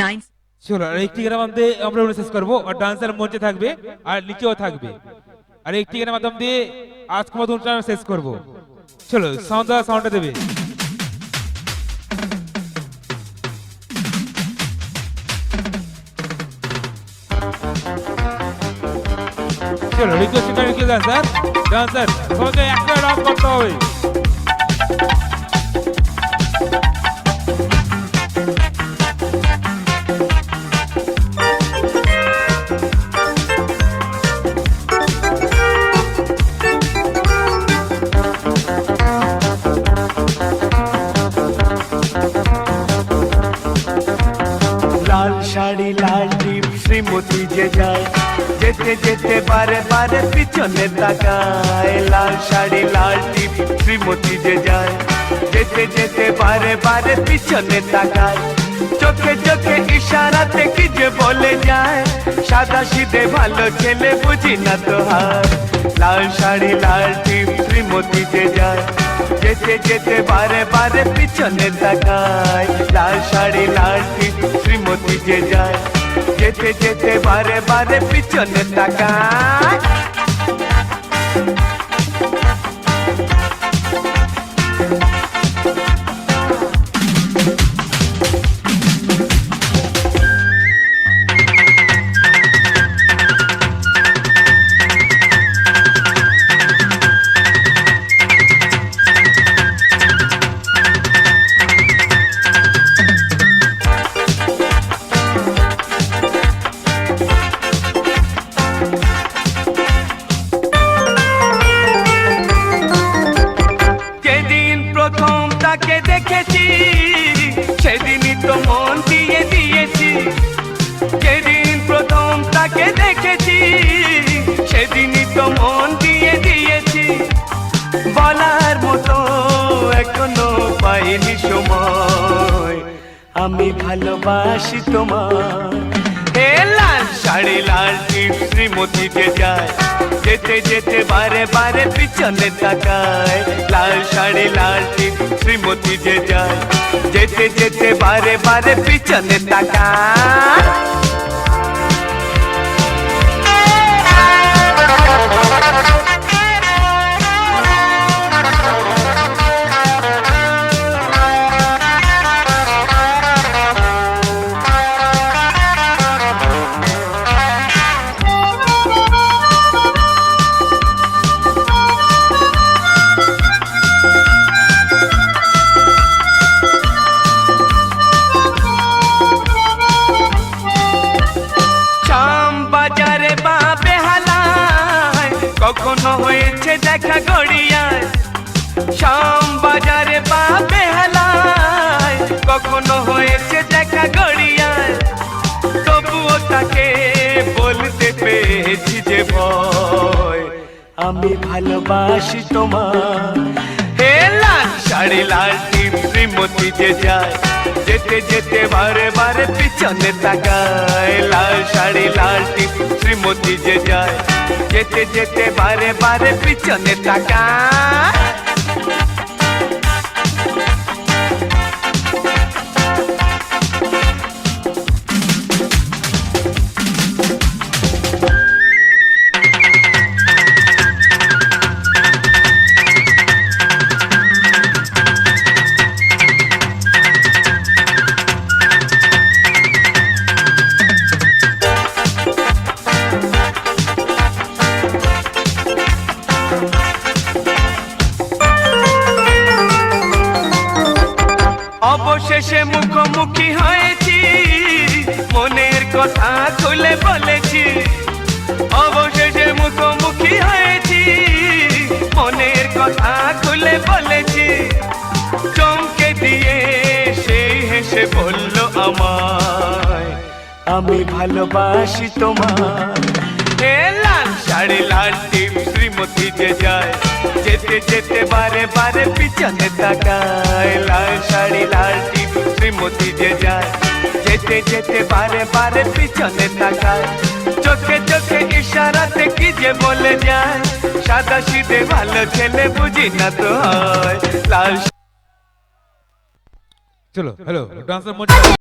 Nine. চলো আর একটি গানের মাধ্যমে আমরা শেষ করবো, আর ডান্সার মঞ্চে থাকবে আর নিচেও থাকবে, আর একটি গানের মাধ্যম দিয়ে আজকের মতো অনুষ্ঠান শেষ করবো। চলো সাউন্ডটা দেবে। চলো রিকোয়েস্ট ডান্সার সবাইকে একটা ডান্স করতে হবে। লাল শাড়ি লাল টিপ শ্রীমতী যে যায়, যেতে যেতে বারে বারে পিছনে তাকায়। লাল শাড়ি লাল টিপ শ্রীমতী যে যায়, যেতে যেতে বারে বারে পিছনে তাকায়। চোখে চোখে ইশারাতে কি যে বলে যায়, সাদা সিধে ভালো ছেলে বুঝি না তো হার। লাল শাড়ি লাল টিপ শ্রীমতী যে যায়, যেতে যেতে বারে বারে পিছনে তাকায়। লাল শাড়ি লাল টিপ শ্রীমতী যে যায়, যেতে যেতে বারে বারে পিছনে তাকায়। তাকে দেখেছি সেদিনই তো মন দিয়ে দিয়েছি। যেদিন প্রথম তাকে দেখেছি সেদিনই তো মন দিয়ে দিয়েছি। বলার মতো এখনো পাইনি সময়, আমি ভালোবাসি তোমার। হে লাল শাড়ি লাল টিপ শ্রীমতী যে যায়, যেতে যেতে বারে বারে পিছনে তাকায়। লাল শাড়ি লাল টিপ শ্রীমতী যে যায়, যেতে যেতে বারে বারে পিছনে তাকায়। কখনো হয়েছে দেখা গড়িয়ায়, শাম বাজারে বা বেহালায়। কখনো হয়েছে দেখা গড়িয়ায়, তবুও তাকে বলতে পেরেছি যে ভয়, আমি ভালোবাসি তোমার। হে লাল শাড়ি লাল টিপ শ্রীমতী যে যায়, যেতে যেতে বারে বারে পিছনে তাকায়। লাল শাড়ি লাল টিপ শ্রীমতী যে যায়, যেতে যেতে বারে বারে পিছনে তাকায়। অবশেষে মুখোমুখি হয়েছি, মনের কথা খুলে বলেছি। অবশেষে মুখোমুখি হয়েছি, মনের কথা খুলে বলেছি। চমকে দিয়ে সেই হেসে বলল আমায়, আমি ভালোবাসি তোমার। হে লাল শাড়ি লাল টিপ শ্রীমতী যে যায়, যেতে যেতে বারে বারে পিছনে তাকায়। লাল শাড়ি লাল টিপ শ্রীমতী যে যায়, যেতে যেতে বারে বারে পিছনে তাকায়। চোখে চোখে ইশারাতে কি যে বলে যায়, সাদা সিধে ভালো ছেলে বুঝি না তো হয়। লাল চলো হ্যালো ডান্সার মঞ্চে